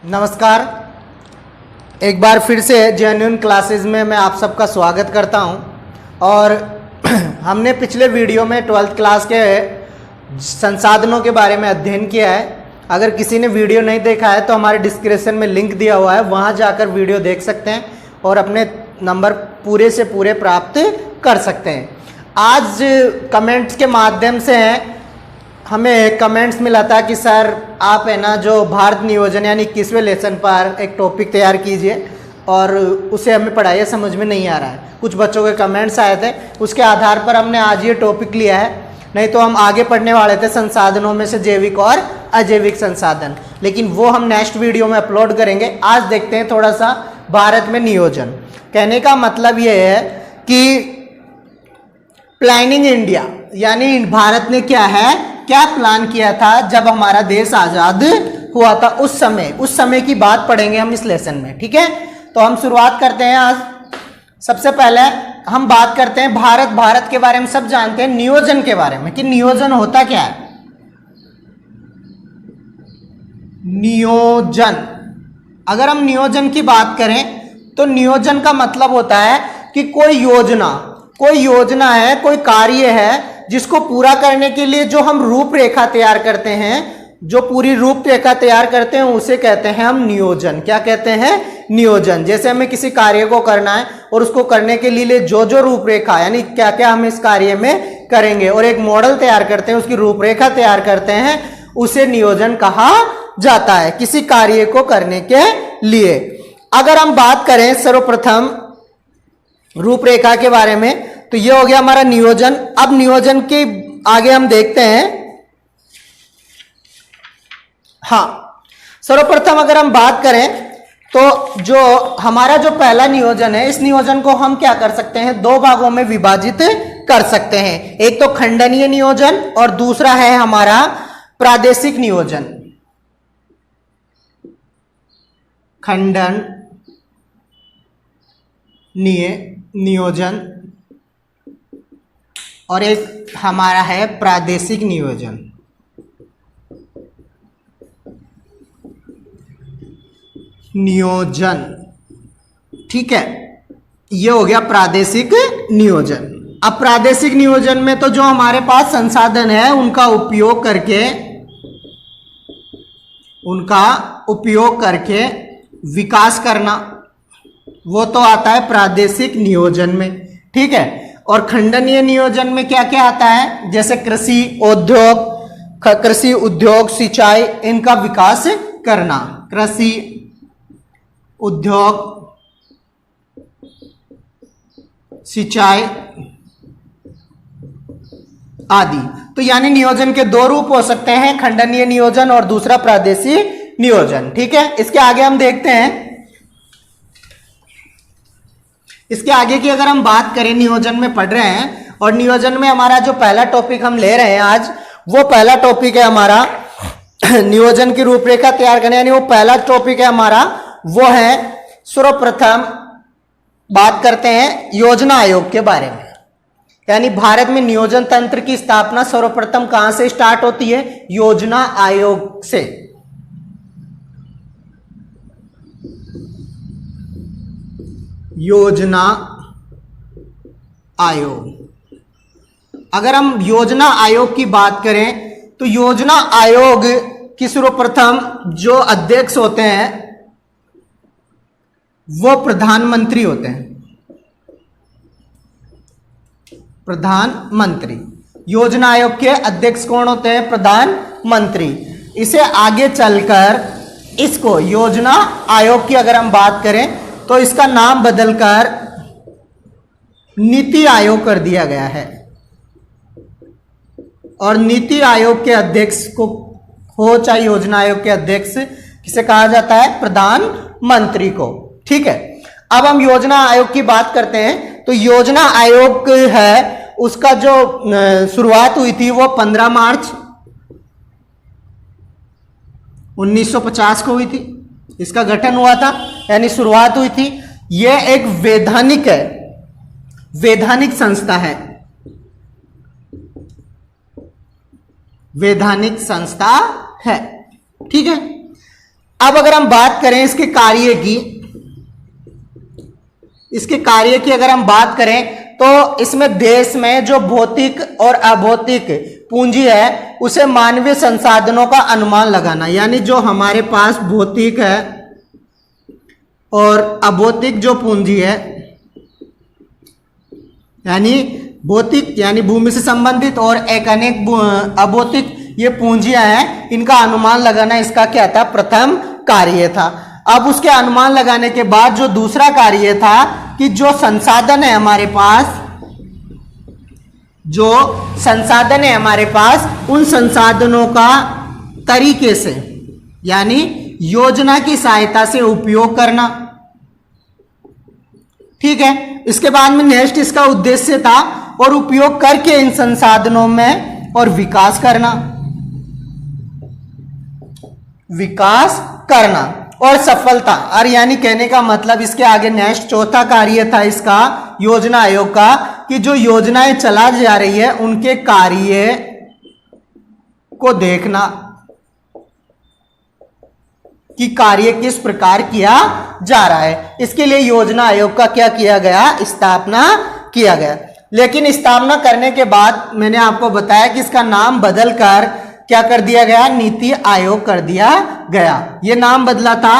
नमस्कार। एक बार फिर से जेन्युइन क्लासेस में मैं आप सबका स्वागत करता हूं। और हमने पिछले वीडियो में 12th क्लास के संसाधनों के बारे में अध्ययन किया है। अगर किसी ने वीडियो नहीं देखा है तो हमारे डिस्क्रिप्शन में लिंक दिया हुआ है, वहां जाकर वीडियो देख सकते हैं और अपने नंबर पूरे से पूरे प्राप्त कर सकते हैं। आज कमेंट्स के माध्यम से हमें कमेंट्स मिला था कि सर आप है ना जो भारत नियोजन यानी 21वें लेसन पर एक टॉपिक तैयार कीजिए और उसे हमें पढ़ाइए, समझ में नहीं आ रहा है। कुछ बच्चों के कमेंट्स आए थे, उसके आधार पर हमने आज ये टॉपिक लिया है। नहीं तो हम आगे पढ़ने वाले थे संसाधनों में से जैविक और अजैविक संसाधन, लेकिन वो हम नेक्स्ट वीडियो में अपलोड करेंगे। आज देखते हैं थोड़ा सा भारत में नियोजन। कहने का मतलब ये है कि प्लानिंग इंडिया यानी भारत ने क्या प्लान किया था जब हमारा देश आजाद हुआ था, उस समय की बात पढ़ेंगे हम इस लेसन में। ठीक है, तो हम शुरुआत करते हैं। आज सबसे पहले हम बात करते हैं भारत के बारे में सब जानते हैं, नियोजन के बारे में कि नियोजन होता क्या है। नियोजन, अगर हम नियोजन की बात करें तो नियोजन का मतलब होता है कि कोई योजना है, कोई कार्य है जिसको पूरा करने के लिए जो हम रूपरेखा तैयार करते हैं, जो पूरी रूपरेखा तैयार करते हैं उसे कहते हैं हम नियोजन। क्या कहते हैं? नियोजन। जैसे हमें किसी कार्य को करना है और उसको करने के लिए जो रूपरेखा यानी क्या क्या हम इस कार्य में करेंगे और एक मॉडल तैयार करते हैं, उसकी रूपरेखा तैयार करते हैं, उसे नियोजन कहा जाता है किसी कार्य को करने के लिए। अगर हम बात करें सर्वप्रथम रूपरेखा के बारे में तो ये हो गया हमारा नियोजन। अब नियोजन के आगे हम देखते हैं। हाँ, सर्वप्रथम अगर हम बात करें तो जो हमारा जो पहला नियोजन है, इस नियोजन को हम क्या कर सकते हैं, दो भागों में विभाजित कर सकते हैं। एक तो खंडनीय नियोजन और दूसरा है हमारा प्रादेशिक नियोजन। खंडनीय नियोजन और एक हमारा है प्रादेशिक नियोजन। ठीक है, ये हो गया प्रादेशिक नियोजन। अब प्रादेशिक नियोजन में तो जो हमारे पास संसाधन है उनका उपयोग करके विकास करना, वो तो आता है प्रादेशिक नियोजन में। ठीक है, और खंडनीय नियोजन में क्या क्या आता है, जैसे कृषि उद्योग सिंचाई, इनका विकास करना, कृषि उद्योग सिंचाई आदि। तो यानी नियोजन के दो रूप हो सकते हैं, खंडनीय नियोजन और दूसरा प्रादेशिक नियोजन। ठीक है, इसके आगे हम देखते हैं। इसके आगे की अगर हम बात करें, नियोजन में पढ़ रहे हैं और नियोजन में हमारा जो पहला टॉपिक हम ले रहे हैं आज, वो पहला टॉपिक है हमारा नियोजन की रूपरेखा तैयार करना। यानी वो पहला टॉपिक है हमारा, वो है सर्वप्रथम बात करते हैं योजना आयोग के बारे में। यानी भारत में नियोजन तंत्र की स्थापना सर्वप्रथम कहां से स्टार्ट होती है? योजना आयोग से। योजना आयोग, अगर हम योजना आयोग की बात करें तो योजना आयोग की सर्वप्रथम जो अध्यक्ष होते हैं वो प्रधानमंत्री होते हैं। प्रधानमंत्री, योजना आयोग के अध्यक्ष कौन होते हैं? प्रधानमंत्री। इसे आगे चलकर इसको योजना आयोग की अगर हम बात करें तो इसका नाम बदलकर नीति आयोग कर दिया गया है और नीति आयोग के अध्यक्ष को हो चाहे योजना आयोग के अध्यक्ष किसे कहा जाता है? प्रधानमंत्री को। ठीक है, अब हम योजना आयोग की बात करते हैं तो योजना आयोग है, उसका जो शुरुआत हुई थी वो 15 मार्च 1950 को हुई थी। इसका गठन हुआ था, यानी शुरुआत हुई थी। यह एक वैधानिक संस्था है। वैधानिक संस्था है। ठीक है, अब अगर हम बात करें इसके कार्य की अगर हम बात करें तो इसमें देश में जो भौतिक और अभौतिक पूंजी है उसे मानवीय संसाधनों का अनुमान लगाना, यानी जो हमारे पास भौतिक है और अभौतिक जो पूंजी है, यानी भौतिक यानी भूमि से संबंधित और एक अनेक अभौतिक ये पूंजियां हैं, इनका अनुमान लगाना इसका क्या था, प्रथम कार्य था। अब उसके अनुमान लगाने के बाद जो दूसरा कार्य था कि जो संसाधन है हमारे पास, उन संसाधनों का तरीके से यानी योजना की सहायता से उपयोग करना। ठीक है, इसके बाद में नेक्स्ट इसका उद्देश्य था और उपयोग करके इन संसाधनों में और विकास करना और सफलता, और यानी कहने का मतलब इसके आगे नेक्स्ट चौथा कार्य था इसका योजना आयोग का कि जो योजनाएं चला जा रही है उनके कार्य को देखना कि कार्य किस प्रकार किया जा रहा है। इसके लिए योजना आयोग का क्या किया गया, स्थापना किया गया। लेकिन स्थापना करने के बाद मैंने आपको बताया कि इसका नाम बदलकर क्या कर दिया गया, नीति आयोग कर दिया गया। यह नाम बदला था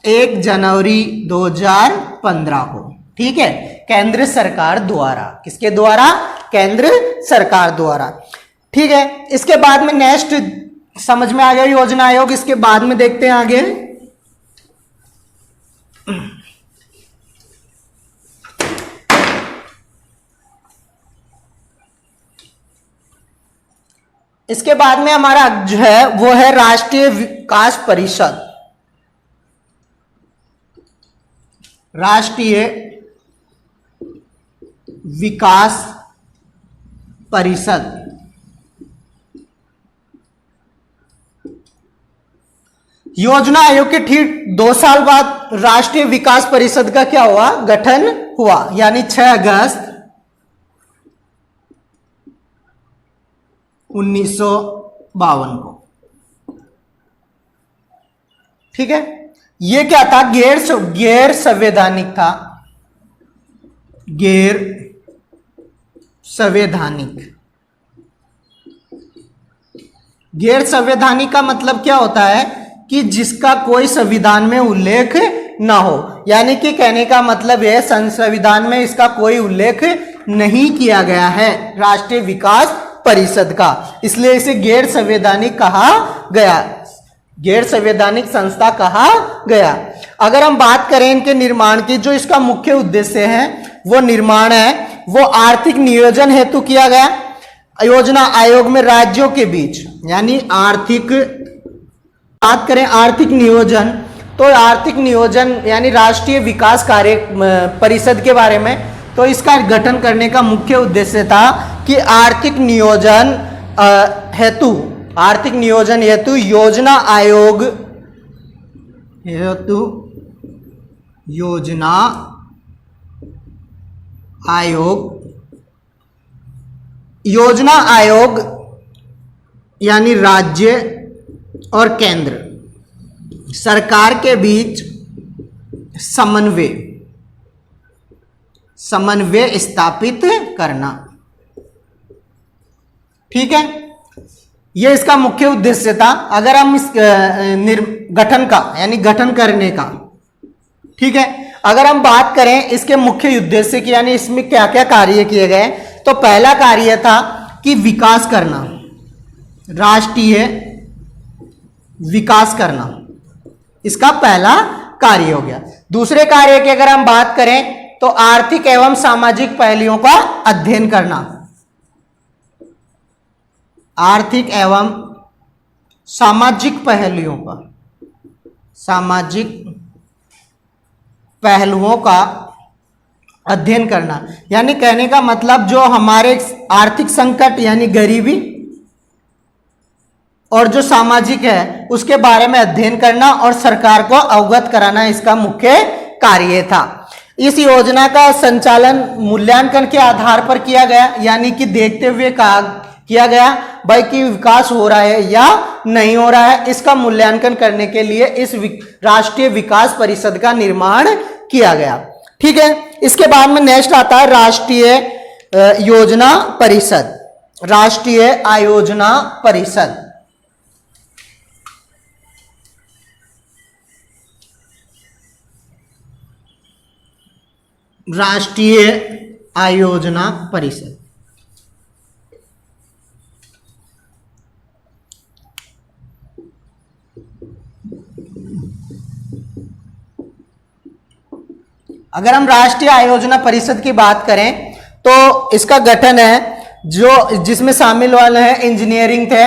1 जनवरी 2015 को। ठीक है, केंद्र सरकार द्वारा, किसके द्वारा, केंद्र सरकार द्वारा। ठीक है, इसके बाद में नेक्स्ट समझ में आ गया योजना आयोग। इसके बाद में देखते हैं आगे। इसके बाद में हमारा जो है वो है राष्ट्रीय विकास परिषद। राष्ट्रीय विकास परिषद योजना आयोग के ठीक 2 साल बाद राष्ट्रीय विकास परिषद का क्या हुआ, गठन हुआ, यानी 6 अगस्त 1952 को। ठीक है, ये क्या था, गैर संवैधानिक था, गैर संवैधानिक का मतलब क्या होता है कि जिसका कोई संविधान में उल्लेख ना हो, यानी कि कहने का मतलब है संविधान में इसका कोई उल्लेख नहीं किया गया है राष्ट्रीय विकास परिषद का, इसलिए इसे गैर संवैधानिक कहा गया, गैर संवैधानिक संस्था कहा गया। अगर हम बात करें इनके निर्माण की, जो इसका मुख्य उद्देश्य है वो निर्माण है वो आर्थिक नियोजन हेतु किया गया। योजना आयोग में राज्यों के बीच यानी बात करें आर्थिक नियोजन, तो आर्थिक नियोजन यानी राष्ट्रीय विकास कार्य परिषद के बारे में, तो इसका गठन करने का मुख्य उद्देश्य था कि आर्थिक नियोजन हेतु योजना आयोग यानी राज्य और केंद्र सरकार के बीच समन्वय स्थापित करना। ठीक है, यह इसका मुख्य उद्देश्य था। अगर हम इस गठन का यानी गठन करने का, ठीक है, अगर हम बात करें इसके मुख्य उद्देश्य की यानी इसमें क्या क्या कार्य किए गए, तो पहला कार्य था कि विकास करना, राष्ट्रीय विकास करना, इसका पहला कार्य हो गया। दूसरे कार्य की अगर हम बात करें तो आर्थिक एवं सामाजिक पहलुओं का अध्ययन करना, आर्थिक एवं सामाजिक पहलुओं का अध्ययन करना, यानी कहने का मतलब जो हमारे आर्थिक संकट यानी गरीबी और जो सामाजिक है उसके बारे में अध्ययन करना और सरकार को अवगत कराना इसका मुख्य कार्य था। इस योजना का संचालन मूल्यांकन के आधार पर किया गया, यानी कि देखते हुए कहा किया गया भाई कि विकास हो रहा है या नहीं हो रहा है। इसका मूल्यांकन करने के लिए इस राष्ट्रीय विकास परिषद का निर्माण किया गया। ठीक है, इसके बाद में नेक्स्ट आता है राष्ट्रीय योजना परिषद, राष्ट्रीय आयोजना परिषद। राष्ट्रीय आयोजना परिषद अगर हम राष्ट्रीय आयोजना परिषद की बात करें तो इसका गठन है जिसमें शामिल वाले हैं इंजीनियरिंग थे,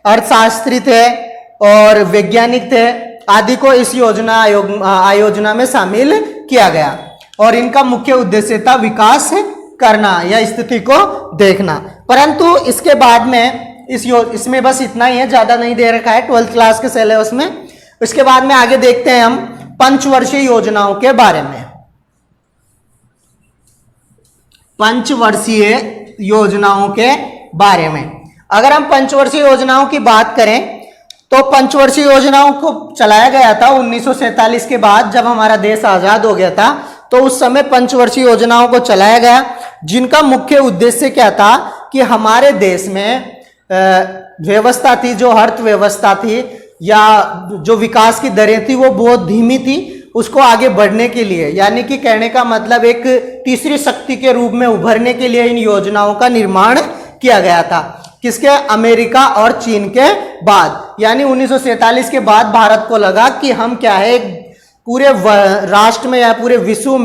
अर्थशास्त्री थे और वैज्ञानिक थे आदि को इस आयोजना में शामिल किया गया और इनका मुख्य उद्देश्य था विकास करना या स्थिति को देखना। परंतु इसके बाद में इसमें बस इतना ही है, ज्यादा नहीं दे रखा है 12th क्लास के सिलेबस में। इसके बाद में आगे देखते हैं हम पंचवर्षीय योजनाओं के बारे में। पंचवर्षीय योजनाओं के बारे में अगर हम पंचवर्षीय योजनाओं की बात करें तो पंचवर्षीय योजनाओं को चलाया गया था 1947 के बाद, जब हमारा देश आजाद हो गया था तो उस समय पंचवर्षीय योजनाओं को चलाया गया, जिनका मुख्य उद्देश्य क्या था कि हमारे देश में व्यवस्था थी, जो अर्थव्यवस्था थी या जो विकास की दरें थी वो बहुत धीमी थी, उसको आगे बढ़ने के लिए, यानी कि कहने का मतलब एक तीसरी शक्ति के रूप में उभरने के लिए इन योजनाओं का निर्माण किया गया था। किसके? अमेरिका और चीन के बाद, यानी 1947 के बाद भारत को लगा कि हम क्या है पूरे राष्ट्र में या पूरे विश्व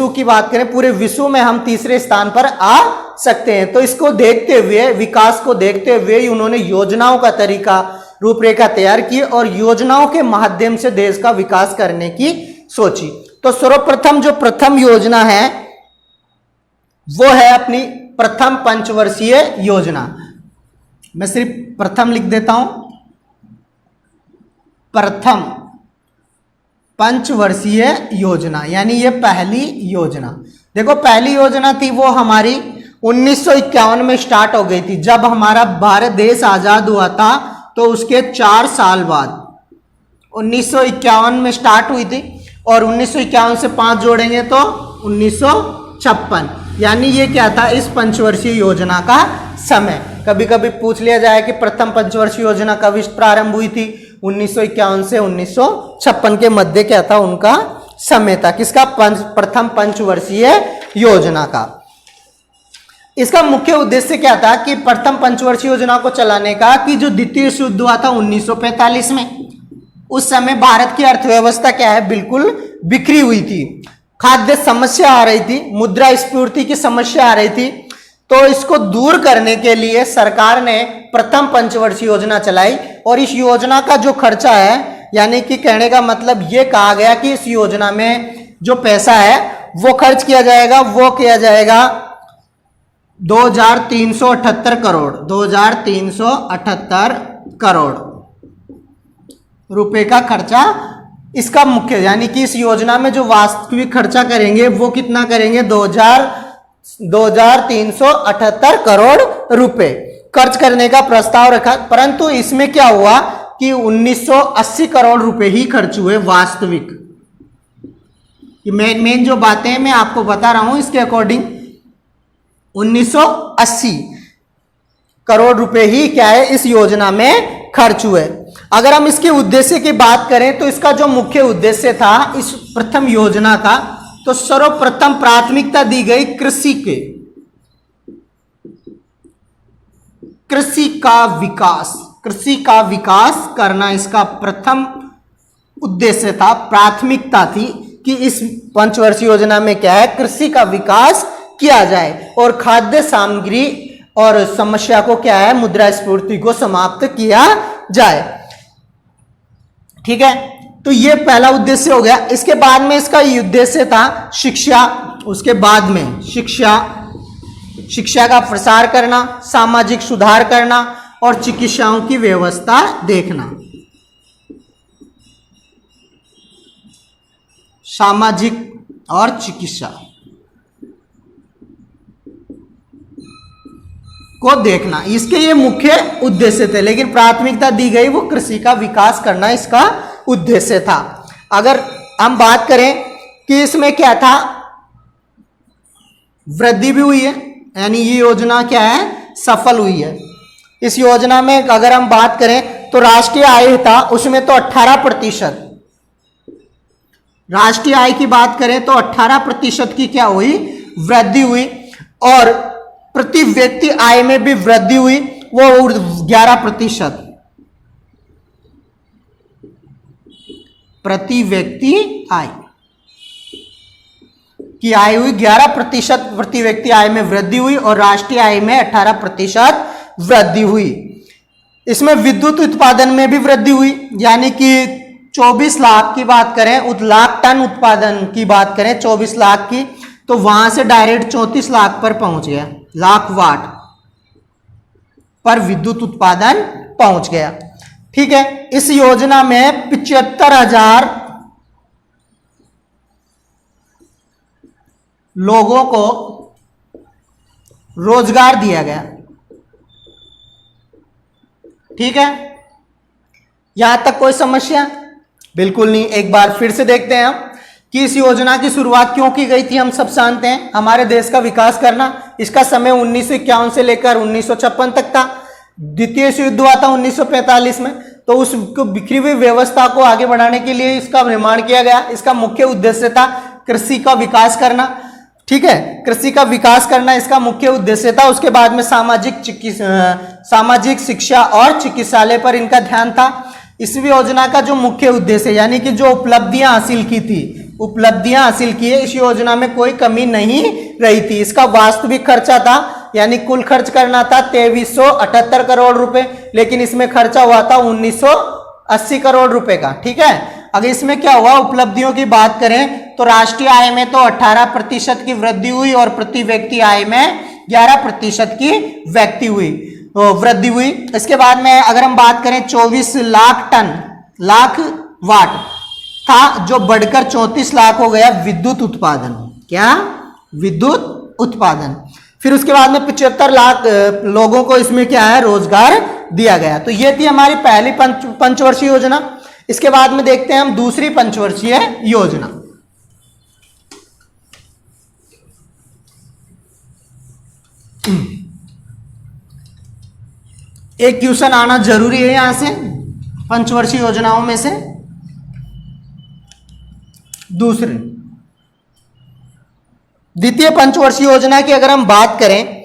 की बात करें, पूरे विश्व में हम तीसरे स्थान पर आ सकते हैं। तो इसको देखते हुए, विकास को देखते हुए उन्होंने योजनाओं का तरीका रूपरेखा तैयार की और योजनाओं के माध्यम से देश का विकास करने की सोची। तो सर्वप्रथम जो प्रथम योजना है वो है अपनी प्रथम पंचवर्षीय योजना। मैं सिर्फ प्रथम लिख देता हूं, प्रथम पंचवर्षीय योजना, यानी ये पहली योजना। देखो पहली योजना थी वो हमारी 1951 में स्टार्ट हो गई थी, जब हमारा भारत देश आजाद हुआ था तो उसके 4 साल बाद 1951 में स्टार्ट हुई थी और 1951 से 5 जोड़ेंगे तो 1956, यानी ये क्या था इस पंचवर्षीय योजना का समय। कभी कभी पूछ लिया जाए कि प्रथम पंचवर्षीय योजना कब प्रारंभ हुई थी, 1951 से 1956 के मध्य क्या था उनका समय था, किसका? प्रथम पंचवर्षीय योजना का। इसका मुख्य उद्देश्य क्या था कि प्रथम पंचवर्षीय योजना को चलाने का कि जो द्वितीय विश्व युद्ध हुआ था 1945 में, उस समय भारत की अर्थव्यवस्था क्या है बिल्कुल बिखरी हुई थी, खाद्य समस्या आ रही थी, मुद्रा स्फीति की समस्या आ रही थी। तो इसको दूर करने के लिए सरकार ने प्रथम पंचवर्षीय योजना चलाई और इस योजना का जो खर्चा है, यानी कि कहने का मतलब ये कहा गया कि इस योजना में जो पैसा है वो खर्च किया जाएगा, वो किया जाएगा 2378 करोड़, 2378 करोड़ रुपए का खर्चा इसका मुख्य, यानी कि इस योजना में जो वास्तविक खर्चा करेंगे वो कितना करेंगे 2378 करोड़ रुपए खर्च करने का प्रस्ताव रखा। परंतु इसमें क्या हुआ कि 1980 करोड़ रुपए ही खर्च हुए वास्तविक। मेन जो बातें मैं आपको बता रहा हूं इसके अकॉर्डिंग 1980 करोड़ रुपए ही क्या है इस योजना में खर्च हुए। अगर हम इसके उद्देश्य की बात करें तो इसका जो मुख्य उद्देश्य था इस प्रथम योजना का, तो सर्वप्रथम प्राथमिकता दी गई कृषि के, कृषि का विकास करना इसका प्रथम उद्देश्य था, प्राथमिकता थी कि इस पंचवर्षीय योजना में क्या है कृषि का विकास किया जाए और खाद्य सामग्री और समस्या को क्या है मुद्रास्फीति को समाप्त किया जाए। ठीक है, तो ये पहला उद्देश्य हो गया। इसके बाद में इसका उद्देश्य था शिक्षा, उसके बाद में शिक्षा का प्रसार करना, सामाजिक सुधार करना और चिकित्साओं की व्यवस्था देखना। सामाजिक और चिकित्सा को को देखना, इसके ये मुख्य उद्देश्य थे। लेकिन प्राथमिकता दी गई वो कृषि का विकास करना इसका उद्देश्य था। अगर हम बात करें कि इसमें क्या था, वृद्धि भी हुई है, यानी ये योजना क्या है, सफल हुई है। इस योजना में अगर हम बात करें तो राष्ट्रीय आय था उसमें तो 18%, राष्ट्रीय आय की बात करें तो 18% की क्या हुई, वृद्धि हुई। और प्रति व्यक्ति आय में भी वृद्धि हुई, वो 11%, प्रति व्यक्ति आय की आय हुई 11%, प्रति व्यक्ति आय में वृद्धि हुई और राष्ट्रीय आय में 18% वृद्धि हुई। इसमें विद्युत उत्पादन में भी वृद्धि हुई, यानी कि 24 लाख की बात करें, लाख टन उत्पादन की बात करें 24 लाख की, तो वहां से डायरेक्ट 34 लाख पर पहुंच गया, लाख वाट पर विद्युत उत्पादन पहुंच गया। ठीक है, इस योजना में 75,000 लोगों को रोजगार दिया गया। ठीक है, यहां तक कोई समस्या? बिल्कुल नहीं। एक बार फिर से देखते हैं हम कि इस योजना की शुरुआत क्यों की गई थी। हम सब जानते हैं, हमारे देश का विकास करना। इसका समय 1951 से लेकर 1956 तक था। द्वितीय विश्व युद्ध हुआ था 1945 में, तो उस बिखरी हुई व्यवस्था को आगे बढ़ाने के लिए इसका निर्माण किया गया। इसका मुख्य उद्देश्य था कृषि का विकास करना। ठीक है, कृषि का विकास करना इसका मुख्य उद्देश्य था। उसके बाद में सामाजिक शिक्षा और चिकित्सालय पर इनका ध्यान था। इस योजना का जो मुख्य उद्देश्य, यानी कि जो उपलब्धियां हासिल की थी, उपलब्धियां हासिल की है, इस योजना में कोई कमी नहीं रही थी। इसका वास्तविक खर्चा था, यानी कुल खर्च करना था 2378 करोड़ रुपए, लेकिन इसमें खर्चा हुआ था 1980 करोड़ रुपए का। ठीक है, अगर इसमें क्या हुआ, उपलब्धियों की बात करें तो राष्ट्रीय आय में तो 18% की वृद्धि हुई और प्रति व्यक्ति आय में 11% की वृद्धि हुई। इसके बाद में अगर हम बात करें 24 लाख टन, लाख वाट था, जो बढ़कर 34 लाख हो गया विद्युत उत्पादन। क्या? विद्युत उत्पादन। फिर उसके बाद में 75 लाख लोगों को इसमें क्या है, रोजगार दिया गया। तो ये थी हमारी पहली पंचवर्षीय योजना। इसके बाद में देखते हैं हम दूसरी पंचवर्षीय योजना। एक क्वेश्चन आना जरूरी है यहां से, पंचवर्षीय योजनाओं में से दूसरे द्वितीय पंचवर्षीय योजना की अगर हम बात करें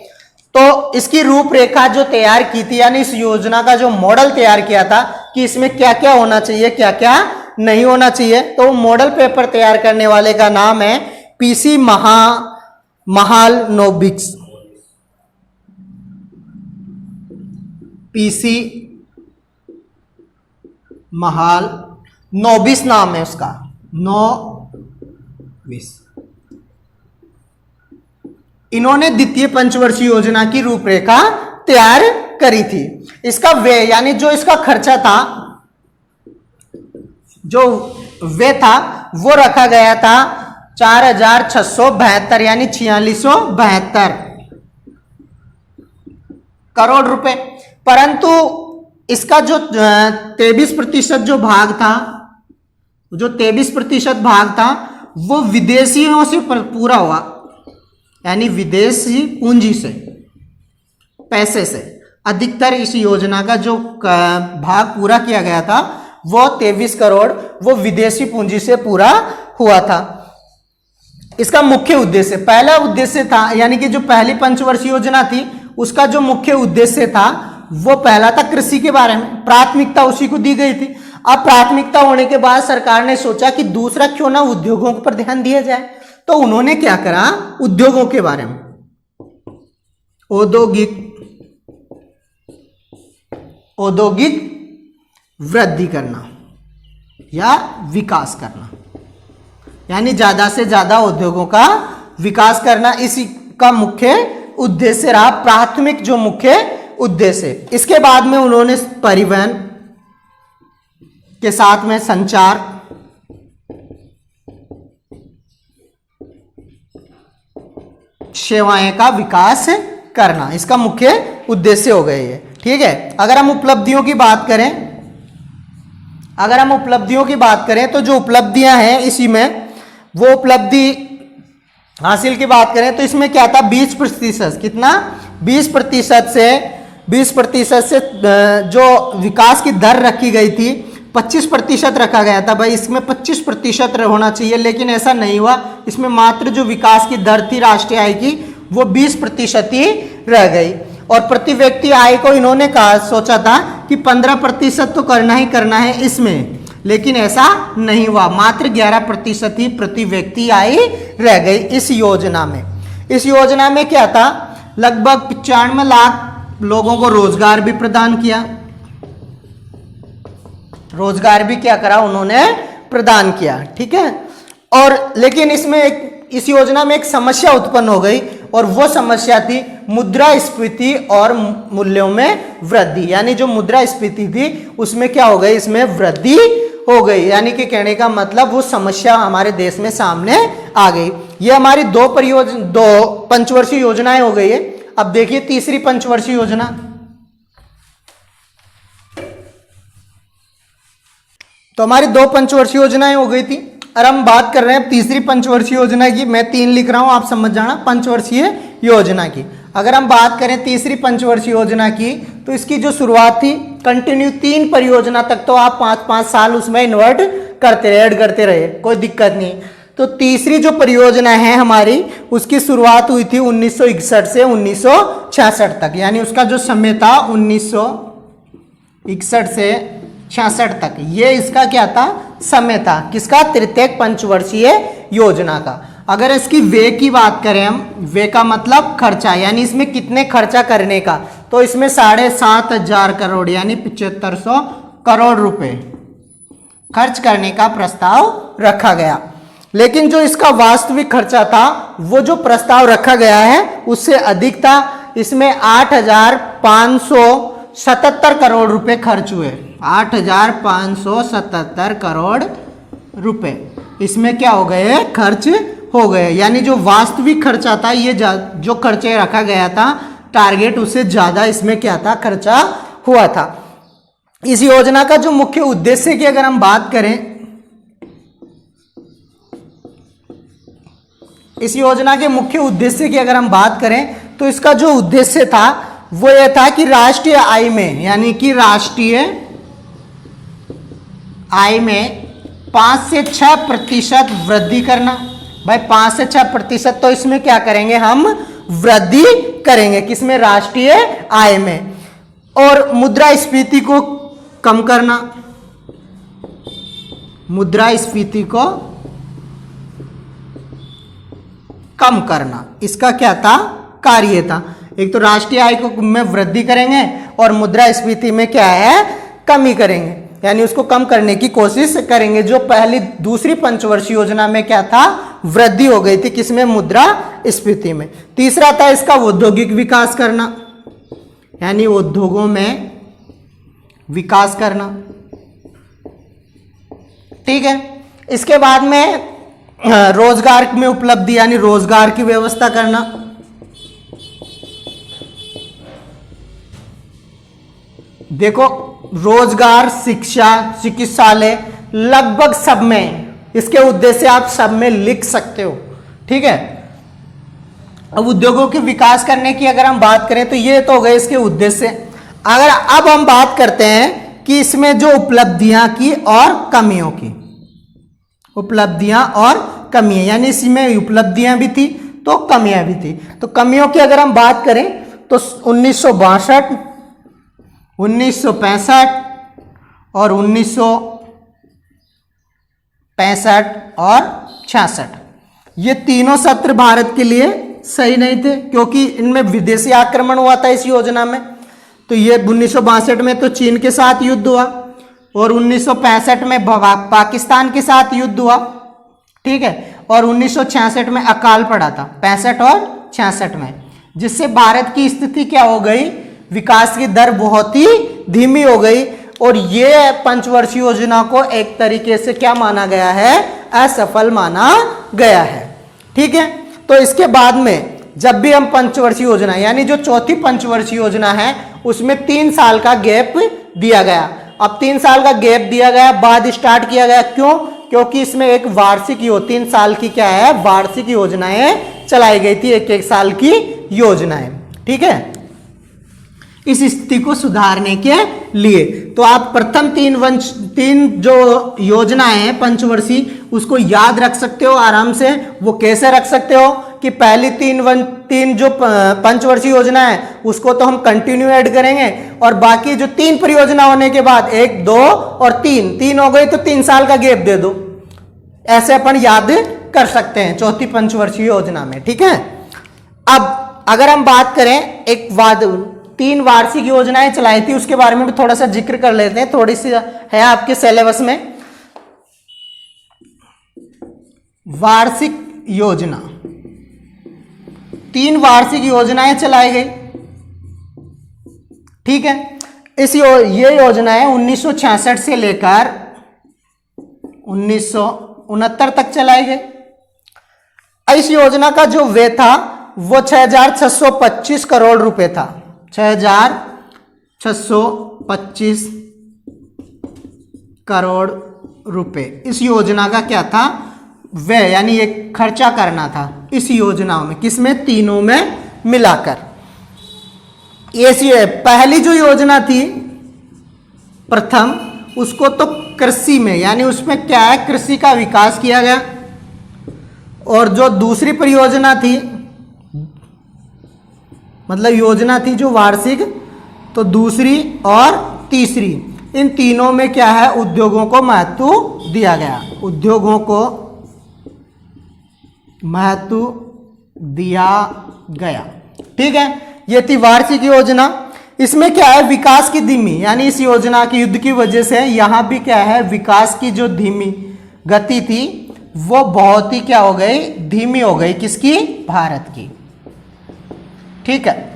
तो इसकी रूपरेखा जो तैयार की थी, यानी इस योजना का जो मॉडल तैयार किया था कि इसमें क्या क्या होना चाहिए, क्या क्या नहीं होना चाहिए, तो मॉडल पेपर तैयार करने वाले का नाम है पीसी महालनोबिस। पीसी महालनोबिस नाम है उसका, नोबिस। इन्होंने द्वितीय पंचवर्षीय योजना की रूपरेखा तैयार करी थी। इसका व्यय, यानी जो इसका खर्चा था, जो व्यय था वो रखा गया था 4,672 यानी 4672 करोड़ रुपए। परंतु इसका जो 23% जो भाग था, जो 23% भाग था वो विदेशियों से पूरा हुआ, यानी विदेशी पूंजी से, पैसे से। अधिकतर इस योजना का जो भाग पूरा किया गया था वो 23 करोड़ वो विदेशी पूंजी से पूरा हुआ था। इसका मुख्य उद्देश्य, पहला उद्देश्य था, यानी कि जो पहली पंचवर्षीय योजना थी उसका जो मुख्य उद्देश्य था वो पहला था कृषि के बारे में, प्राथमिकता उसी को दी गई थी। अब प्राथमिकता होने के बाद सरकार ने सोचा कि दूसरा क्यों ना उद्योगों पर ध्यान दिया जाए, तो उन्होंने क्या करा, उद्योगों के बारे में, औद्योगिक वृद्धि करना या विकास करना, यानी ज्यादा से ज्यादा उद्योगों का विकास करना, इसी का मुख्य उद्देश्य रहा, प्राथमिक जो मुख्य उद्देश्य। इसके बाद में उन्होंने परिवहन के साथ में संचार, सेवाएं का विकास करना, इसका मुख्य उद्देश्य हो गए ये। ठीक है, अगर हम उपलब्धियों की बात करें, तो जो उपलब्धियां हैं इसी में, वो उपलब्धि हासिल की बात करें तो इसमें क्या था, 20%, कितना 20% से जो विकास की दर रखी गई थी 25% रखा गया था। भाई इसमें 25% होना चाहिए, लेकिन ऐसा नहीं हुआ। इसमें मात्र जो विकास की दर थी राष्ट्रीय आय की वो 20% ही रह गई। और प्रति व्यक्ति आय को इन्होंने सोचा था कि 15% तो करना ही करना है इसमें, लेकिन ऐसा नहीं हुआ। मात्र 11% ही प्रति व्यक्ति आय रह गई इस योजना में। इस योजना में क्या था, लगभग 95 लाख लोगों को रोजगार भी प्रदान किया, रोजगार भी क्या करा उन्होंने, प्रदान किया। ठीक है, और लेकिन इस योजना में एक समस्या उत्पन्न हो गई, और वो समस्या थी मुद्रास्फीति और मूल्यों में वृद्धि। यानी जो मुद्रास्फीति थी उसमें क्या हो गई, इसमें वृद्धि हो गई। यानी कि कहने का मतलब वो समस्या हमारे देश में सामने आ गई। ये हमारी दो पंचवर्षीय योजनाएं हो गई है। अब देखिए तीसरी पंचवर्षीय योजना। तो हमारी 2 पंचवर्षीय योजनाएं हो गई थी, और हम बात कर रहे हैं तीसरी पंचवर्षीय योजना की। मैं 3 लिख रहा हूं, आप समझ जाना, पंचवर्षीय योजना की। अगर हम बात करें तीसरी पंचवर्षीय योजना की, तो इसकी जो शुरुआत थी कंटिन्यू 3 परियोजना तक, तो आप 5-5 साल उसमें इन्वर्ट करते रहे, ऐड करते रहे, कोई दिक्कत नहीं। तो तीसरी जो परियोजना है हमारी, उसकी शुरुआत हुई थी 1961 से 1966 तक। यानी उसका जो समय था 1961 से 66 तक, ये इसका क्या था, समय था। किसका, तृतीय पंचवर्षीय योजना का। अगर इसकी व्यय की बात करें हम, व्यय का मतलब खर्चा, यानी इसमें कितने खर्चा करने का, तो इसमें 7,500 करोड़ यानी 7500 करोड़ रुपए खर्च करने का प्रस्ताव रखा गया। लेकिन जो इसका वास्तविक खर्चा था, वो जो प्रस्ताव रखा गया है उससे अधिक था। इसमें 8,577 करोड़ रुपए खर्च हुए, 8,577 करोड़ रुपए इसमें क्या हो गए, खर्च हो गए। यानी जो वास्तविक खर्चा था, ये जो खर्चे रखा गया था टारगेट, उससे ज्यादा इसमें क्या था, खर्चा हुआ था। इस योजना का जो मुख्य उद्देश्य की अगर हम बात करें, इस योजना के मुख्य उद्देश्य की अगर हम बात करें, तो इसका जो उद्देश्य था वो ये था कि राष्ट्रीय आय में, यानी कि राष्ट्रीय आय में 5 से 6% वृद्धि करना। भाई 5 से 6% तो इसमें क्या करेंगे, हम वृद्धि करेंगे, किसमें, राष्ट्रीय आय में। और मुद्रास्फीति को कम करना, मुद्रास्फीति को कम करना, इसका क्या था, कार्य था। एक तो राष्ट्रीय आय को में वृद्धि करेंगे, और मुद्रास्फीति में क्या है, कमी करेंगे, यानी उसको कम करने की कोशिश करेंगे। जो पहली दूसरी पंचवर्षीय योजना में क्या था, वृद्धि हो गई थी, किसमें, मुद्रास्फीति में। तीसरा था इसका औद्योगिक विकास करना, यानी उद्योगों में विकास करना। ठीक है, इसके बाद में रोजगार में उपलब्धि, यानी रोजगार की व्यवस्था करना। देखो रोजगार, शिक्षा, चिकित्सालय, लगभग सब में इसके उद्देश्य आप सब में लिख सकते हो। ठीक है, अब उद्योगों के विकास करने की अगर हम बात करें तो ये तो हो गए इसके उद्देश्य। अगर अब हम बात करते हैं कि इसमें जो उपलब्धियां की और कमियों की, उपलब्धियां और कमियां, यानी इसमें उपलब्धियां भी थी तो कमियां भी थी। तो कमियों की अगर हम बात करें तो 1962, 1965 और 1965 और 66, ये तीनों सत्र भारत के लिए सही नहीं थे, क्योंकि इनमें विदेशी आक्रमण हुआ था इस योजना में। तो ये 1962 में तो चीन के साथ युद्ध हुआ, और 1965 में पाकिस्तान के साथ युद्ध हुआ। ठीक है, और 1966 में अकाल पड़ा था, 65 और 66 में, जिससे भारत की स्थिति क्या हो गई, विकास की दर बहुत ही धीमी हो गई। और ये पंचवर्षीय योजना को एक तरीके से क्या माना गया है, असफल माना गया है। ठीक है, तो इसके बाद में जब भी हम पंचवर्षीय योजना यानी जो चौथी पंचवर्षीय योजना है उसमें 3 साल का गैप दिया गया। अब 3 साल का गैप दिया गया, बाद स्टार्ट किया गया, क्यों? क्योंकि इसमें एक वार्षिक 3 साल की क्या है, वार्षिक योजनाएं चलाई गई थी, एक साल की योजनाएं। ठीक है, इस स्थिति को सुधारने के लिए तो आप प्रथम 3 जो योजनाएं हैं पंचवर्षीय उसको याद रख सकते हो आराम से। वो कैसे रख सकते हो कि पहली 3 जो पंचवर्षीय योजना है उसको तो हम कंटिन्यू ऐड करेंगे, और बाकी जो 3 परियोजना होने के बाद 1, 2 और 3 हो गई तो 3 साल का गैप दे दो। ऐसे अपन याद कर सकते हैं चौथी पंचवर्षीय योजना में। ठीक है, अब अगर हम बात करें 3 वार्षिक योजनाएं चलाई थी उसके बारे में भी थोड़ा सा जिक्र कर लेते हैं, थोड़ी सी है आपके सिलेबस में। वार्षिक योजना, 3 वार्षिक योजनाएं चलाई गई। ठीक है, ये योजनाएं 1966 से लेकर 1969 तक चलाई गई। इस योजना का जो व्यय था वो 6,625 करोड़ रुपए था। 6,625 करोड़ रुपए इस योजना का क्या था, व्यय, यानी एक खर्चा करना था इस योजनाओं में, किसमें, तीनों में मिलाकर। ये पहली जो योजना थी प्रथम, उसको तो कृषि में, यानी उसमें क्या है, कृषि का विकास किया गया। और जो दूसरी परियोजना थी, मतलब योजना थी जो वार्षिक, तो दूसरी और तीसरी, इन तीनों में क्या है, उद्योगों को महत्व दिया गया। उद्योगों को महत्व दिया गया। ठीक है, ये थी वार्षिक योजना। इसमें क्या है, विकास की धीमी, यानी इस योजना की युद्ध की वजह से यहां भी क्या है, विकास की जो धीमी गति थी वो बहुत ही क्या हो गई, धीमी हो गई। किसकी, भारत की। ठीक है,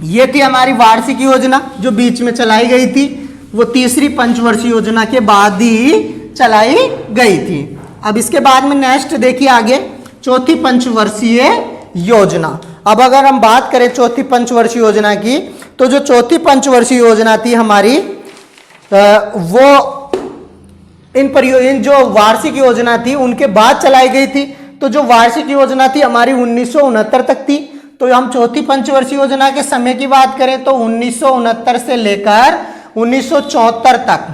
ये थी हमारी वार्षिक योजना जो बीच में चलाई गई थी, वो तीसरी पंचवर्षीय योजना के बाद ही चलाई गई थी। अब इसके बाद में नेक्स्ट देखिए आगे, चौथी पंचवर्षीय योजना। अब अगर हम बात करें चौथी पंचवर्षीय योजना की, तो जो चौथी पंचवर्षीय योजना थी हमारी, वो इन जो वार्षिक योजना थी उनके बाद चलाई गई थी। तो जो वार्षिक योजना थी हमारी 1969 तक थी। तो हम चौथी पंचवर्षीय योजना के समय की बात करें तो 1969 से लेकर 1974 तक,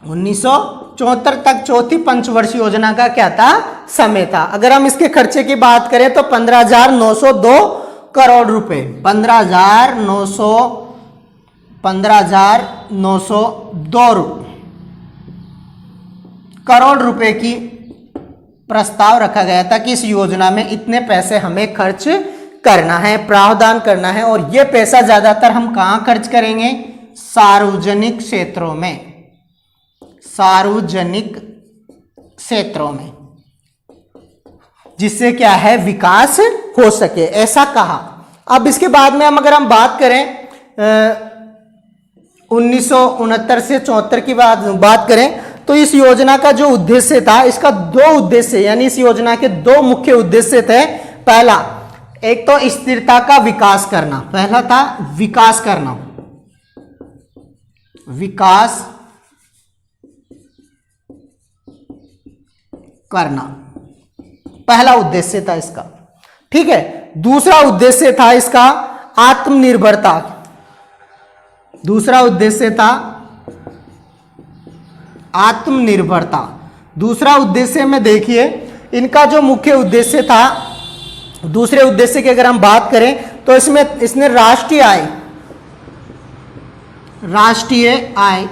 1974 तक चौथी पंचवर्षीय योजना का क्या था, समय था। अगर हम इसके खर्चे की बात करें तो 15,902 करोड़ रुपए, 15,902 करोड़ रुपए की प्रस्ताव रखा गया था कि इस योजना में इतने पैसे हमें खर्च करना है, प्रावधान करना है। और ये पैसा ज्यादातर हम कहां खर्च करेंगे, सार्वजनिक क्षेत्रों में, सार्वजनिक क्षेत्रों में, जिससे क्या है, विकास हो सके, ऐसा कहा। अब इसके बाद में अगर हम बात करें 1969 से 74 की बात करें तो इस योजना का जो उद्देश्य था, इसका 2 उद्देश्य, यानी इस योजना के 2 मुख्य उद्देश्य थे। पहला, एक तो स्थिरता का विकास करना, पहला था विकास करना, विकास करना पहला उद्देश्य था इसका। ठीक है, दूसरा उद्देश्य था इसका आत्मनिर्भरता, दूसरा उद्देश्य था आत्मनिर्भरता। दूसरा उद्देश्य में देखिए, इनका जो मुख्य उद्देश्य था, दूसरे उद्देश्य की अगर हम बात करें तो इसने राष्ट्रीय आय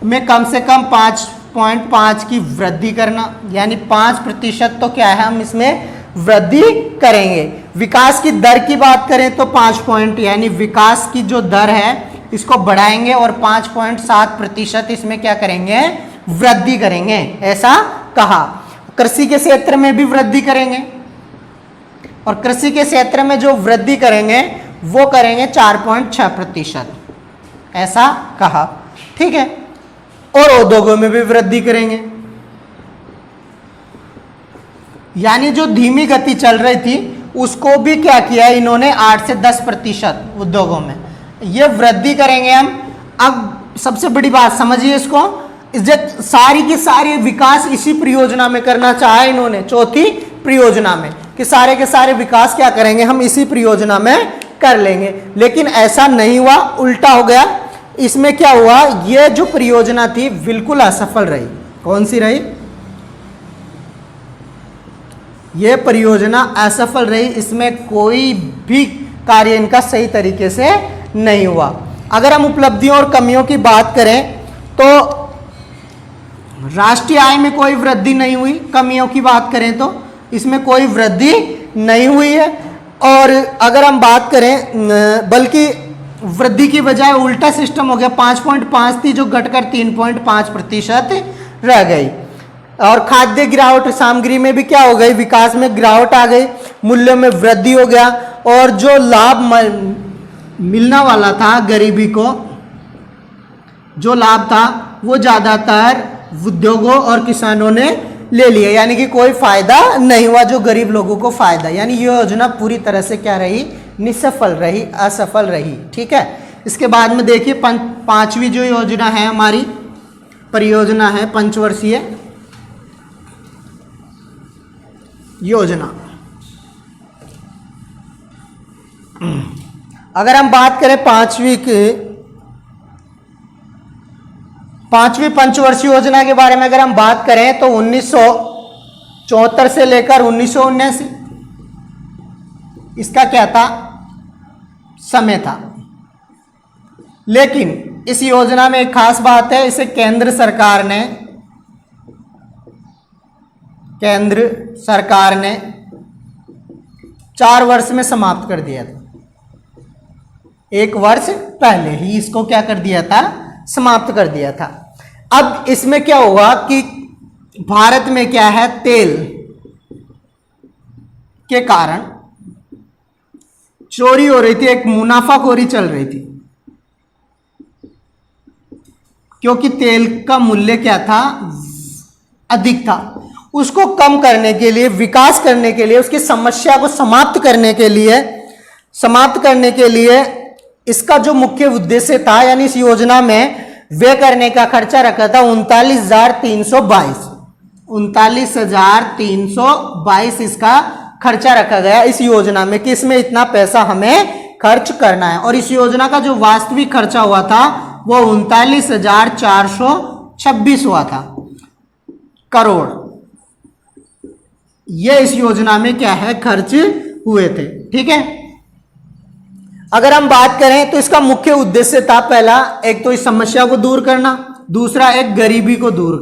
में कम से कम 5.5 की वृद्धि करना, यानी 5% तो क्या है, हम इसमें वृद्धि करेंगे। विकास की दर की बात करें तो 5 पॉइंट, यानी विकास की जो दर है इसको बढ़ाएंगे और 5.7% इसमें क्या करेंगे, वृद्धि करेंगे, ऐसा कहा। कृषि के क्षेत्र में भी वृद्धि करेंगे, और कृषि के क्षेत्र में जो वृद्धि करेंगे वो करेंगे 4.6%, ऐसा कहा। ठीक है, और उद्योगों में भी वृद्धि करेंगे। यानी जो धीमी गति चल रही थी उसको भी क्या किया इन्होंने 8 से 10% उद्योगों में ये वृद्धि करेंगे हम। अब सबसे बड़ी बात समझिए इसको, सारी की सारी विकास इसी परियोजना में करना चाहा इन्होंने, चौथी परियोजना में, कि सारे के सारे विकास क्या करेंगे हम इसी परियोजना में कर लेंगे। लेकिन ऐसा नहीं हुआ, उल्टा हो गया। इसमें क्या हुआ, ये जो परियोजना थी बिल्कुल असफल रही। कौन सी रही, ये परियोजना असफल रही, इसमें कोई भी कार्य इनका सही तरीके से नहीं हुआ। अगर हम उपलब्धियों और कमियों की बात करें तो राष्ट्रीय आय में कोई वृद्धि नहीं हुई। कमियों की बात करें तो इसमें कोई वृद्धि नहीं हुई है। और अगर हम बात करें, बल्कि वृद्धि की बजाय उल्टा सिस्टम हो गया, 5.5 थी जो घटकर 3.5% रह गई। और खाद्य गिरावट, सामग्री में भी क्या हो गई, विकास में गिरावट आ गई, मूल्य में वृद्धि हो गया। और जो लाभ मिलना वाला था गरीबी को, जो लाभ था वो ज्यादातर उद्योगों और किसानों ने ले लिया, यानी कि कोई फायदा नहीं हुआ जो गरीब लोगों को फायदा। यानी ये योजना पूरी तरह से क्या रही, निसफल रही, असफल रही। ठीक है। इसके बाद में देखिए पांचवी जो योजना है हमारी परियोजना है पंचवर्षीय योजना। अगर हम बात करें पांचवी पंचवर्षीय योजना के बारे में अगर हम बात करें तो 1974 से लेकर 1979 इसका क्या था, समय था। लेकिन इस योजना में एक खास बात है, इसे केंद्र सरकार ने 4 वर्ष में समाप्त कर दिया था। 1 वर्ष पहले ही इसको क्या कर दिया था, समाप्त कर दिया था। अब इसमें क्या हुआ कि भारत में क्या है, तेल के कारण चोरी हो रही थी, एक मुनाफाखोरी चल रही थी, क्योंकि तेल का मूल्य क्या था, अधिक था। उसको कम करने के लिए, विकास करने के लिए, उसकी समस्या को समाप्त करने के लिए इसका जो मुख्य उद्देश्य था, यानी इस योजना में व्यय करने का खर्चा रखा था 39,322 इसका खर्चा रखा गया इस योजना में, कि इसमें इतना पैसा हमें खर्च करना है। और इस योजना का जो वास्तविक खर्चा हुआ था वो 39,426 हुआ था करोड़। ये इस योजना में क्या है, खर्च हुए थे। ठीक है। अगर हम बात करें तो इसका मुख्य उद्देश्य था, पहला एक तो इस समस्या को दूर करना, दूसरा एक गरीबी को दूर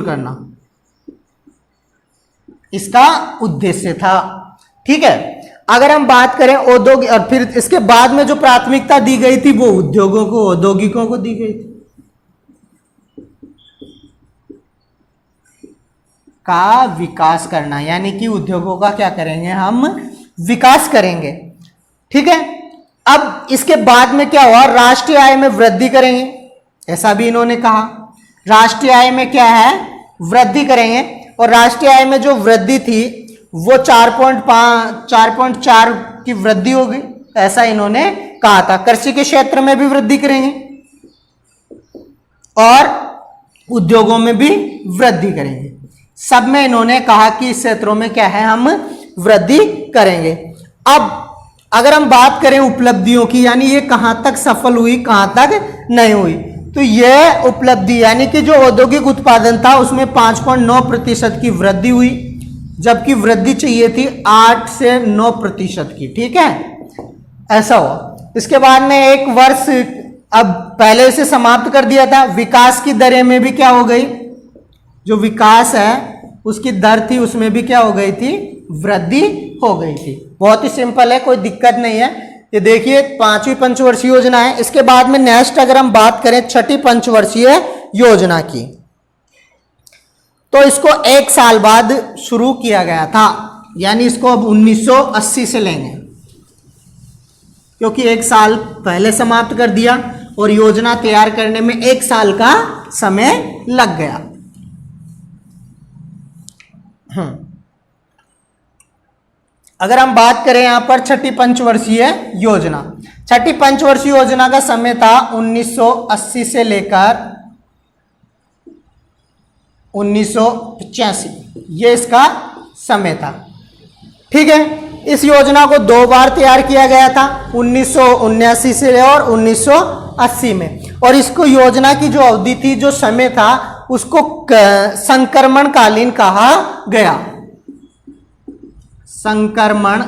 करना, इसका उद्देश्य था। ठीक है। अगर हम बात करें औद्योगिक, और फिर इसके बाद में जो प्राथमिकता दी गई थी वो उद्योगों को, औद्योगिकों को दी गई थी, का विकास करना, यानी कि उद्योगों का क्या करेंगे हम, विकास करेंगे। ठीक है। अब इसके बाद में क्या हुआ, राष्ट्रीय आय में वृद्धि करेंगे, ऐसा भी इन्होंने कहा। राष्ट्रीय आय में क्या है, वृद्धि करेंगे। और राष्ट्रीय आय में जो वृद्धि थी वो 4.4 की वृद्धि होगी, ऐसा इन्होंने कहा था। कृषि के क्षेत्र में भी वृद्धि करेंगे और उद्योगों में भी वृद्धि करेंगे। सब में इन्होंने कहा कि इस क्षेत्रों में क्या है, हम वृद्धि करेंगे। अब अगर हम बात करें उपलब्धियों की, यानी ये कहां तक सफल हुई, कहां तक नहीं हुई, तो ये उपलब्धि यानी कि जो औद्योगिक उत्पादन था उसमें 5.9% की वृद्धि हुई, जबकि वृद्धि चाहिए थी 8 से 9% की। ठीक है, ऐसा हुआ। इसके बाद में 1 वर्ष अब पहले से समाप्त कर दिया था। विकास की दरें में भी क्या हो गई, जो विकास है उसकी दर थी उसमें भी क्या हो गई थी, वृद्धि हो गई थी। बहुत ही सिंपल है, कोई दिक्कत नहीं है। ये देखिए 5वीं पंचवर्षीय योजना है। इसके बाद में नेक्स्ट अगर हम बात करें 6ठी पंचवर्षीय योजना की, तो इसको 1 साल बाद शुरू किया गया था, यानी इसको अब 1980 से लेंगे, क्योंकि 1 साल पहले समाप्त कर दिया और योजना तैयार करने में 1 साल का समय लग गया। अगर हम बात करें यहां पर छठी पंचवर्षीय योजना, छठी पंचवर्षीय योजना का समय था 1980 से लेकर 1985, ये इसका समय था। ठीक है, इस योजना को 2 बार तैयार किया गया था, 1979 से और 1980 में। और इसको योजना की जो अवधि थी, जो समय था, उसको संक्रमण कालीन कहा गया। संक्रमण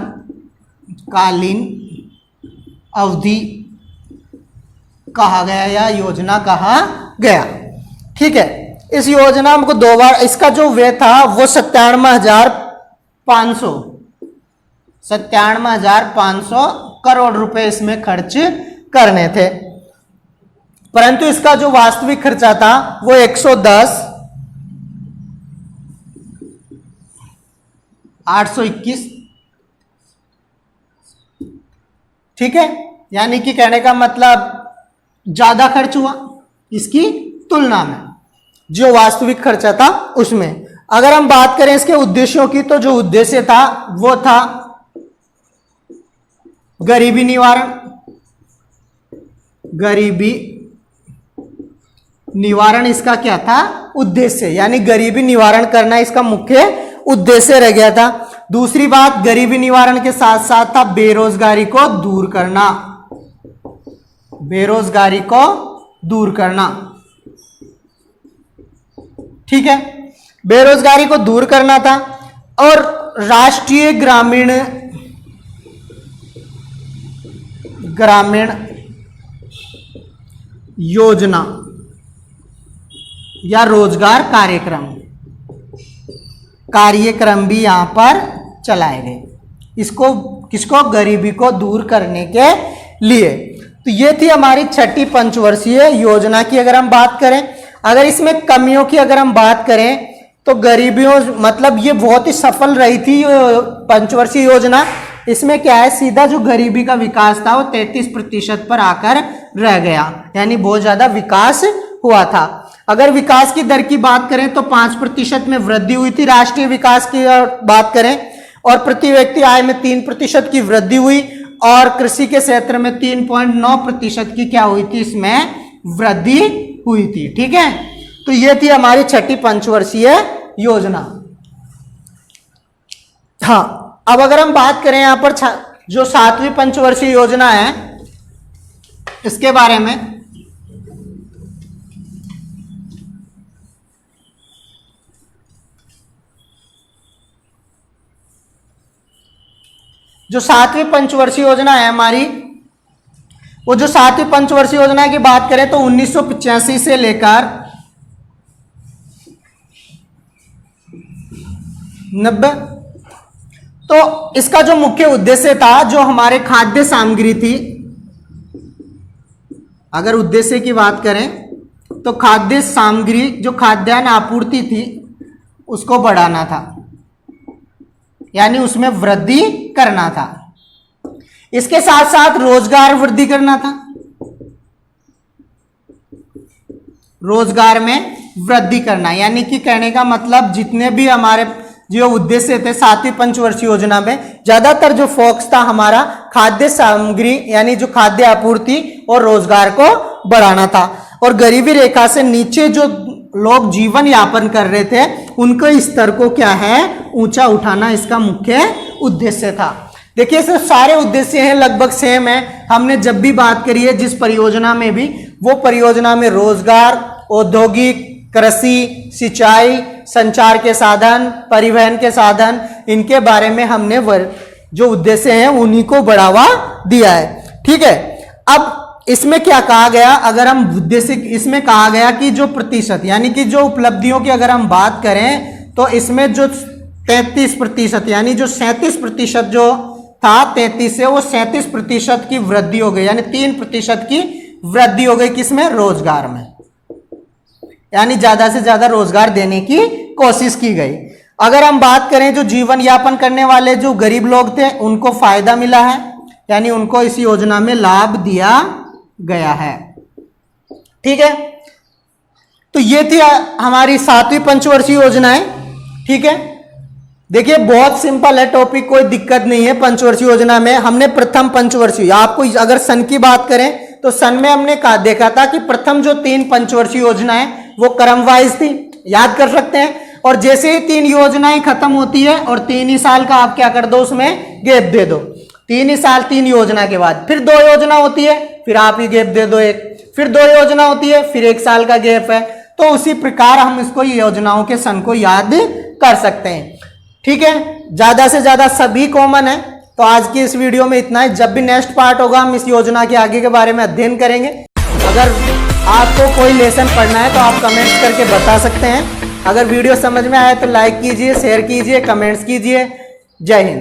कालीन अवधि कहा गया या योजना कहा गया। ठीक है, इस योजना को 2 बार, इसका जो व्यय था वो 97,500 करोड़ रुपए इसमें खर्च करने थे, परंतु इसका जो वास्तविक खर्चा था वो 110,821। ठीक है, यानी कि कहने का मतलब ज्यादा खर्च हुआ इसकी तुलना में जो वास्तविक खर्चा था उसमें। अगर हम बात करें इसके उद्देश्यों की, तो जो उद्देश्य था वो था गरीबी निवारण। गरीबी निवारण इसका क्या था? उद्देश्य, यानी गरीबी निवारण करना इसका मुख्य उद्देश्य रह गया था। दूसरी बात, गरीबी निवारण के साथ साथ था बेरोजगारी को दूर करना। बेरोजगारी को दूर करना, ठीक है, बेरोजगारी को दूर करना था। और राष्ट्रीय ग्रामीण योजना या रोजगार कार्यक्रम भी यहां पर चलाए गए, इसको किसको? गरीबी को दूर करने के लिए। तो ये थी हमारी छठी पंचवर्षीय योजना की। अगर हम बात करें, अगर इसमें कमियों की अगर हम बात करें, तो गरीबियों मतलब ये बहुत ही सफल रही थी पंचवर्षीय योजना। इसमें क्या है, सीधा जो गरीबी का विकास था वो 33% पर आकर रह गया, यानी बहुत ज्यादा विकास हुआ था। अगर विकास की दर की बात करें तो 5% में वृद्धि हुई थी राष्ट्रीय विकास की बात करें, और प्रति व्यक्ति आय में 3% की वृद्धि हुई, और कृषि के क्षेत्र में 3.9% की क्या हुई थी, इसमें वृद्धि हुई थी। ठीक है, तो ये थी हमारी छठी पंचवर्षीय योजना। हाँ, अब अगर हम बात करें यहां पर जो 7वीं पंचवर्षीय योजना है इसके बारे में, जो 7वीं पंचवर्षीय योजना है हमारी, वो जो 7वीं पंचवर्षीय योजना की बात करें तो 1985 से लेकर 90, तो इसका जो मुख्य उद्देश्य था, जो हमारे खाद्य सामग्री थी, अगर उद्देश्य की बात करें तो खाद्य सामग्री, जो खाद्यान्न आपूर्ति थी उसको बढ़ाना था, यानी उसमें वृद्धि करना था। इसके साथ साथ रोजगार वृद्धि करना था, रोजगार में वृद्धि करना, यानी कि कहने का मतलब जितने भी हमारे जो उद्देश्य थे 7वीं पंचवर्षीय योजना में, ज्यादातर जो फोकस था हमारा खाद्य सामग्री यानी जो खाद्य आपूर्ति और रोजगार को बढ़ाना था। और गरीबी रेखा से नीचे जो लोग जीवन यापन कर रहे थे उनके स्तर को क्या है, ऊंचा उठाना इसका मुख्य उद्देश्य था। देखिए सर, सारे उद्देश्य हैं लगभग सेम है। हमने जब भी बात करी है जिस परियोजना में भी, वो परियोजना में रोजगार, औद्योगिक, कृषि, सिंचाई, संचार के साधन, परिवहन के साधन, इनके बारे में हमने जो उद्देश्य हैं उन्हीं को बढ़ावा दिया है। ठीक है, अब इसमें क्या कहा गया, अगर हम उद्देश्य, इसमें कहा गया कि जो प्रतिशत यानी कि जो उपलब्धियों की अगर हम बात करें तो इसमें जो 33% यानी जो 37% जो था 33 से वो 37% की वृद्धि हो गई, यानी 3% की वृद्धि हो गई किसमें, रोजगार में, यानी ज्यादा से ज्यादा रोजगार देने की कोशिश की गई। अगर हम बात करें जो जीवन यापन करने वाले जो गरीब लोग थे उनको फायदा मिला है, यानी उनको इस योजना में लाभ दिया गया है। ठीक है, तो ये थी हमारी 7वीं पंचवर्षीय योजनाएं। ठीक है, देखिए बहुत सिंपल है टॉपिक, कोई दिक्कत नहीं है। पंचवर्षीय योजना में हमने प्रथम पंचवर्षीय, आपको अगर सन की बात करें तो सन में हमने देखा था कि प्रथम जो 3 पंचवर्षीय योजनाएं वो क्रम वाइज थी, याद कर सकते हैं। और जैसे ही 3 योजनाएं खत्म होती है और 3 ही साल का आप क्या कर दो, उसमें गैप दे दो। 3 ही साल 3 योजना के बाद फिर 2 योजना होती है, फिर आप ही गैप दे दो एक, फिर 2 योजना होती है, फिर 1 साल का गैप है। तो उसी प्रकार हम इसको योजनाओं के सन को याद कर सकते हैं। ठीक है, ज्यादा से ज्यादा सभी कॉमन है। तो आज की इस वीडियो में इतना है। जब भी नेक्स्ट पार्ट होगा हम इस योजना के आगे के बारे में अध्ययन करेंगे। अगर आपको कोई लेसन पढ़ना है तो आप कमेंट्स करके बता सकते हैं। अगर वीडियो समझ में आए तो लाइक कीजिए, शेयर कीजिए, कमेंट्स कीजिए। जय हिंद।